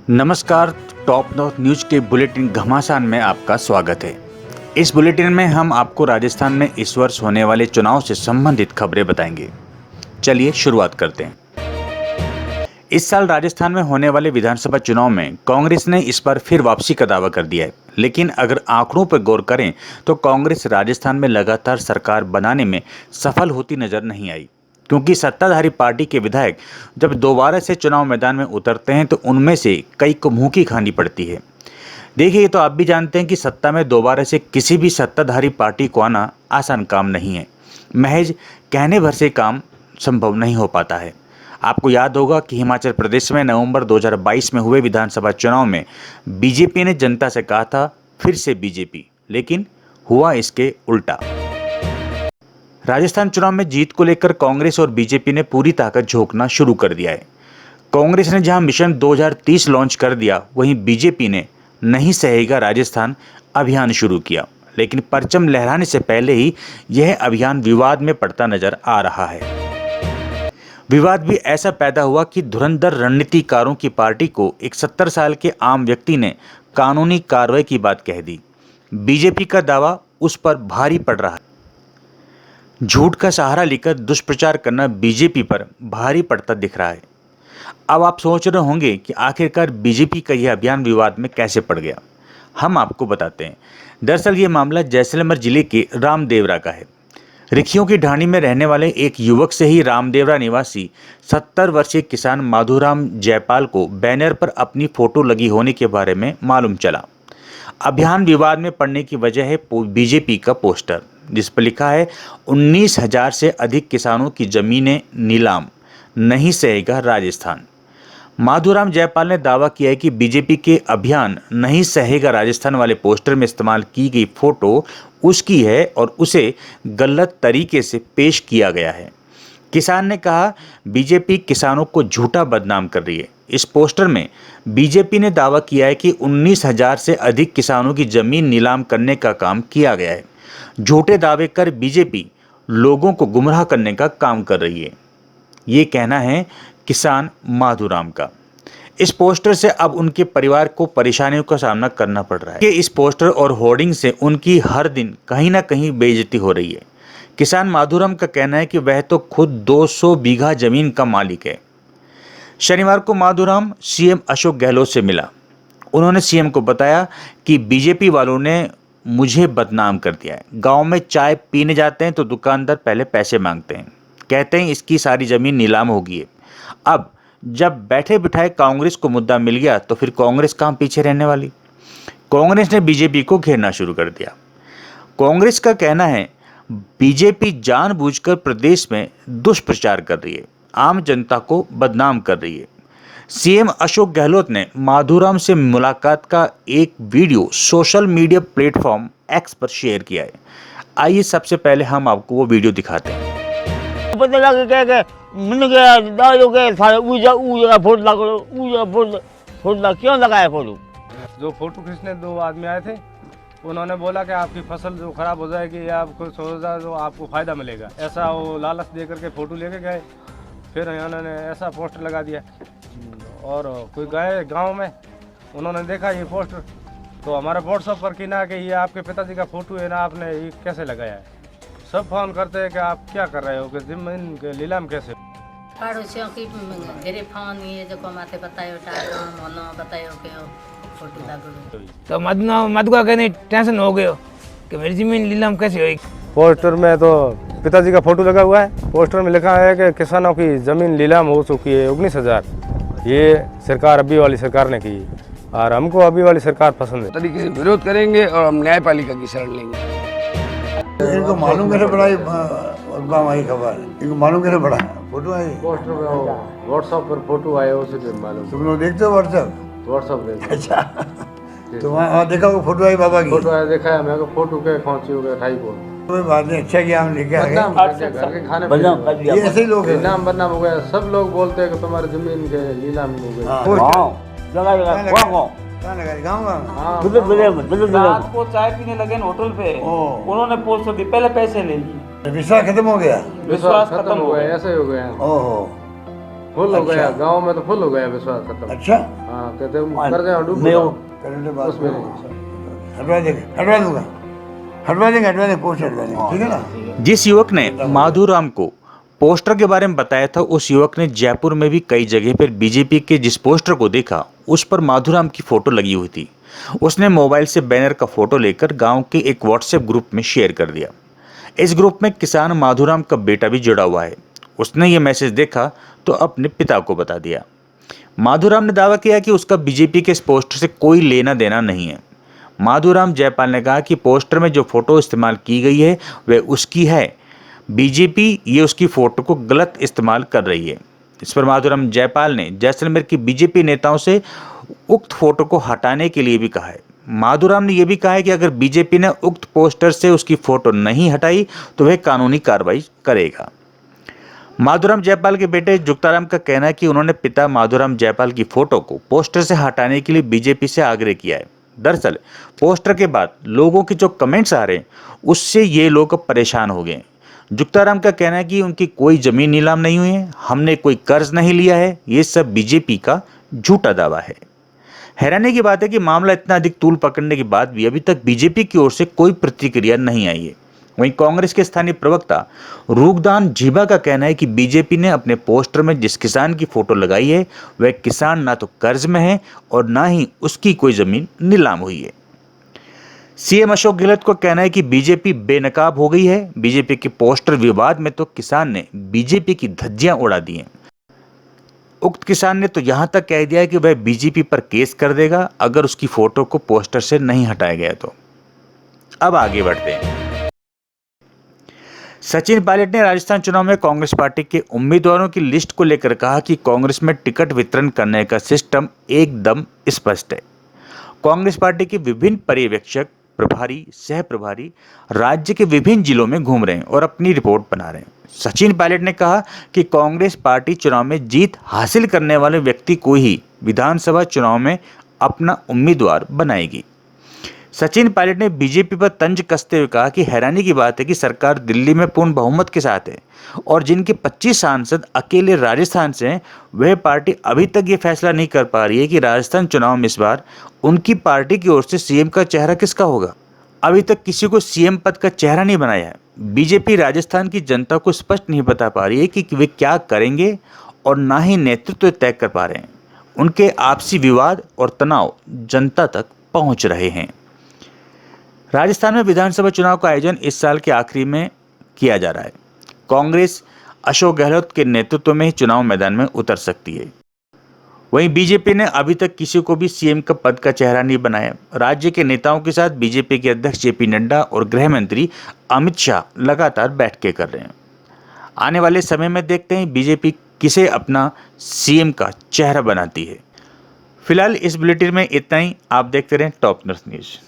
नमस्कार। Top north news के bulletin घमासान में आपका स्वागत है। इस बुलेटिन में हम आपको राजस्थान में इस वर्ष होने वाले चुनाव से संबंधित खबरें बताएंगे। चलिए शुरुआत करते हैं। इस साल राजस्थान में होने वाले विधानसभा चुनाव में कांग्रेस ने इस बार फिर वापसी का दावा कर दिया है, लेकिन अगर आंकड़ों पर गौर करें तो कांग्रेस राजस्थान में लगातार सरकार बनाने में सफल होती नजर नहीं आई, क्योंकि सत्ताधारी पार्टी के विधायक जब दोबारा से चुनाव मैदान में उतरते हैं तो उनमें से कई को मुंह की खानी पड़ती है। देखिए, तो आप भी जानते हैं कि सत्ता में दोबारा से किसी भी सत्ताधारी पार्टी को आना आसान काम नहीं है। महज कहने भर से काम संभव नहीं हो पाता है। आपको याद होगा कि हिमाचल प्रदेश में नवंबर 2022 में हुए विधानसभा चुनाव में बीजेपी ने जनता से कहा था फिर से बीजेपी, लेकिन हुआ इसके उल्टा। राजस्थान चुनाव में जीत को लेकर कांग्रेस और बीजेपी ने पूरी ताकत झोंकना शुरू कर दिया है। कांग्रेस ने जहां मिशन 2030 लॉन्च कर दिया, वहीं बीजेपी ने नहीं सहेगा राजस्थान अभियान शुरू किया, लेकिन परचम लहराने से पहले ही यह अभियान विवाद में पड़ता नजर आ रहा है। विवाद भी ऐसा पैदा हुआ कि धुरंधर रणनीतिकारों की पार्टी को एक 70 साल के आम व्यक्ति ने कानूनी कार्रवाई की बात कह दी। बीजेपी का दावा उस पर भारी पड़ रहा है। झूठ का सहारा लेकर दुष्प्रचार करना बीजेपी पर भारी पड़ता दिख रहा है। अब आप सोच रहे होंगे कि आखिरकार बीजेपी का यह अभियान विवाद में कैसे पड़ गया। हम आपको बताते हैं। दरअसल ये मामला जैसलमेर जिले के रामदेवरा का है। रिखियों की ढाणी में रहने वाले एक युवक से ही रामदेवरा निवासी 70 वर्षीय किसान माधुराम जयपाल को बैनर पर अपनी फोटो लगी होने के बारे में मालूम चला। अभियान विवाद में पड़ने की वजह है बीजेपी का पोस्टर, जिस पर लिखा है 19,000 से अधिक किसानों की जमीनें नीलाम, नहीं सहेगा राजस्थान। माधुराम जयपाल ने दावा किया है कि बीजेपी के अभियान नहीं सहेगा राजस्थान वाले पोस्टर में इस्तेमाल की गई फोटो उसकी है और उसे गलत तरीके से पेश किया गया है। किसान ने कहा, बीजेपी किसानों को झूठा बदनाम कर रही है। इस पोस्टर में बीजेपी ने दावा किया है कि 19,000 से अधिक किसानों की जमीन नीलाम करने का काम किया गया है। झूठे दावे कर बीजेपी लोगों को गुमराह करने का काम कर रही है, ये कहना है किसान माधुराम का। इस पोस्टर से अब उनके परिवार को परेशानियों का सामना करना पड़ रहा है कि इस पोस्टर और होर्डिंग से उनकी हर दिन कहीं ना कहीं बेइज्जती हो रही है। किसान माधुराम का कहना है कि वह तो खुद 200 बीघा जमीन का मालिक है। शनिवार को माधुराम सीएम अशोक गहलोत से मिला। उन्होंने सीएम को बताया कि बीजेपी वालों ने मुझे बदनाम कर दिया है। गांव में चाय पीने जाते हैं तो दुकानदार पहले पैसे मांगते हैं, कहते हैं इसकी सारी जमीन नीलाम होगी है। अब जब बैठे बिठाए कांग्रेस को मुद्दा मिल गया तो फिर कांग्रेस कहां पीछे रहने वाली। कांग्रेस ने बीजेपी को घेरना शुरू कर दिया। कांग्रेस का कहना है बीजेपी जानबूझकर प्रदेश में दुष्प्रचार कर रही है, आम जनता को बदनाम कर रही है। सीएम अशोक गहलोत ने माधुराम से मुलाकात का एक video social media platform x पर शेयर किया है। आइए सबसे पहले हम आपको वो वीडियो दिखाते हैं। पता लगे क्या मैंने क्या दादो के सारे ऊ जगह फोटो लगा क्यों लगाया फोटो। जो फोटो खींचने 2 आदमी आए थे, उन्होंने बोला कि आपकी फसल जो खराब हो जाएगी या आपको सोचा जो आपको फायदा मिलेगा, ऐसा वो लालच दे करके फोटो लेके गए। फिर उन्होंने ऐसा पोस्टर लगा दिया और कोई गए गांव में, उन्होंने देखा ये पोस्टर तो हमारा व्हाट्सएप पर कि ना कि ये आपके पिताजी का फोटो है ना, आपने ये कैसे लगाया है। सब फोन करते हैं कि आप क्या कर रहे हो, कि जमीन के नीलाम कैसे। पड़ोसियों की मेरे फोन ये जो कमाते बतायो मोनो बतायो के फोटो लागो तो मधु का कहने टेंशन हो गयो कि मेरी जमीन नीलाम कैसे होगी। पोस्टर में तो पिताजी का फोटो लगा हुआ है। पोस्टर में लिखा है कि किसानों की जमीन नीलाम हो चुकी है 19,000। ये सरकार अभी वाली सरकार ने की और हमको अभी वाली सरकार पसंद है। तरीके से विरोध करेंगे और हम न्यायपालिका की शरण लेंगे। इनको मालूम कैसे पड़ा गाँव आई खबर, इनको मालूम कैसे पड़ा फोटो आई पोस्टर में व्हाट्सएप पर फोटो आए, उसे भी मालूम। तुम लोग देखते हो व्हाट्सएप देखते। अच्छा, तो वहाँ देखा वो फोटो आई बाबा की फोटो आया, देखा है। मैं को फोटो के पहुंची हो गया 2.5 को। कोई बात नहीं, अच्छा किया हम लेके आ गए। घर के खाने ये ऐसे ही लोग हैं। नीलाम बदनाम हो गया। सब लोग बोलते हैं कि तुम्हारी जमीन के नीलाम हो गई। कहाँ लगा गाँव रात को चाय पीने लगे होटल पे, उन्होंने पोस्ट दी, पहले पैसे ले लिए। विश्वास खत्म हो गया। विश्वास खत्म हो गया, ऐसे हो गया। ओहो, फुल हो गया, गांव में तो फुल हो गया, विश्वास खत्म। अच्छा हाँ, कहते हम कर गए डूब नहीं वो करने के बाद हटवा देंगे, हटवा दूंगा, हटवा देंगे, पोस्ट हटवा देंगे, ठीक है ना। जिस युवक ने माधुराम को पोस्टर के बारे में बताया था, उस युवक ने जयपुर में भी कई जगह पर बीजेपी के जिस पोस्टर को देखा उस पर माधुराम की फोटो लगी हुई थी। उसने मोबाइल से बैनर का फोटो लेकर गांव के एक व्हाट्सएप ग्रुप में शेयर कर दिया। इस ग्रुप में किसान माधुराम का बेटा भी जुड़ा हुआ है। उसने ये मैसेज देखा तो अपने पिता को बता दिया। माधुराम ने दावा किया कि उसका बीजेपी के इस पोस्टर से कोई लेना देना नहीं है। माधुराम जयपाल ने कहा कि पोस्टर में जो फोटो इस्तेमाल की गई है वह उसकी है, बीजेपी ये उसकी फोटो को गलत इस्तेमाल कर रही है। इस पर माधुराम जयपाल ने जैसलमेर की बीजेपी नेताओं से उक्त फोटो को हटाने के लिए भी कहा है। माधुराम ने यह भी कहा है कि अगर बीजेपी ने उक्त पोस्टर से उसकी फोटो नहीं हटाई तो वह कानूनी कार्रवाई करेगा। माधुराम जयपाल के बेटे जुक्ताराम का कहना है कि उन्होंने पिता माधुराम जयपाल की फोटो को पोस्टर से हटाने के लिए बीजेपी से आग्रह किया है। दरअसल पोस्टर के बाद लोगों के जो कमेंट्स आ रहे हैं उससे ये लोग परेशान हो गए। जुक्ताराम का कहना है कि उनकी कोई जमीन नीलाम नहीं हुई है, हमने कोई कर्ज नहीं लिया है, ये सब बीजेपी का झूठा दावा है। हैरानी की बात है कि मामला इतना अधिक तूल पकड़ने के बाद भी अभी तक बीजेपी की ओर से कोई प्रतिक्रिया नहीं आई है। वहीं कांग्रेस के स्थानीय प्रवक्ता रूपदान झीबा का कहना है कि बीजेपी ने अपने पोस्टर में जिस किसान की फोटो लगाई है वह किसान ना तो कर्ज में है और ना ही उसकी कोई जमीन नीलाम हुई है। सीएम अशोक गहलोत को कहना है कि बीजेपी बेनकाब हो गई है। बीजेपी के पोस्टर विवाद में तो किसान ने बीजेपी की धज्जियां उड़ा दी हैं। उक्त किसान ने तो यहां तक कह दिया है कि वह बीजेपी पर केस कर देगा अगर उसकी फोटो को पोस्टर से नहीं हटाया गया तो। अब आगे बढ़ते हैं। सचिन पायलट ने राजस्थान चुनाव में कांग्रेस पार्टी के उम्मीदवारों की लिस्ट को लेकर कहा कि कांग्रेस में टिकट वितरण करने का सिस्टम एकदम स्पष्ट है। कांग्रेस पार्टी के विभिन्न पर्यवेक्षक, प्रभारी, सह प्रभारी राज्य के विभिन्न जिलों में घूम रहे हैं और अपनी रिपोर्ट बना रहे हैं। सचिन पायलट ने कहा कि कांग्रेस पार्टी चुनाव में जीत हासिल करने वाले व्यक्ति को ही विधानसभा चुनाव में अपना उम्मीदवार बनाएगी। सचिन पायलट ने बीजेपी पर तंज कसते हुए कहा कि हैरानी की बात है कि सरकार दिल्ली में पूर्ण बहुमत के साथ है और जिनके 25 सांसद अकेले राजस्थान से हैं, वह पार्टी अभी तक ये फैसला नहीं कर पा रही है कि राजस्थान चुनाव में इस बार उनकी पार्टी की ओर से सीएम का चेहरा किसका होगा। अभी तक किसी को सीएम पद का चेहरा नहीं बनाया है। बीजेपी राजस्थान की जनता को स्पष्ट नहीं बता पा रही है कि वे क्या करेंगे और ना ही नेतृत्व तय कर पा रहे हैं। उनके आपसी विवाद और तनाव जनता तक पहुंच रहे हैं। राजस्थान में विधानसभा चुनाव का आयोजन इस साल के आखिरी में किया जा रहा है। कांग्रेस अशोक गहलोत के नेतृत्व में ही चुनाव मैदान में उतर सकती है। वहीं बीजेपी ने अभी तक किसी को भी सीएम का पद का चेहरा नहीं बनाया। राज्य के नेताओं के साथ बीजेपी के अध्यक्ष जेपी नड्डा और गृह मंत्री अमित शाह लगातार बैठकें कर रहे हैं। आने वाले समय में देखते हैं बीजेपी किसे अपना सीएम का चेहरा बनाती है। फिलहाल इस बुलेटिन में इतना ही। आप देखते रहें टॉप न्यूज़।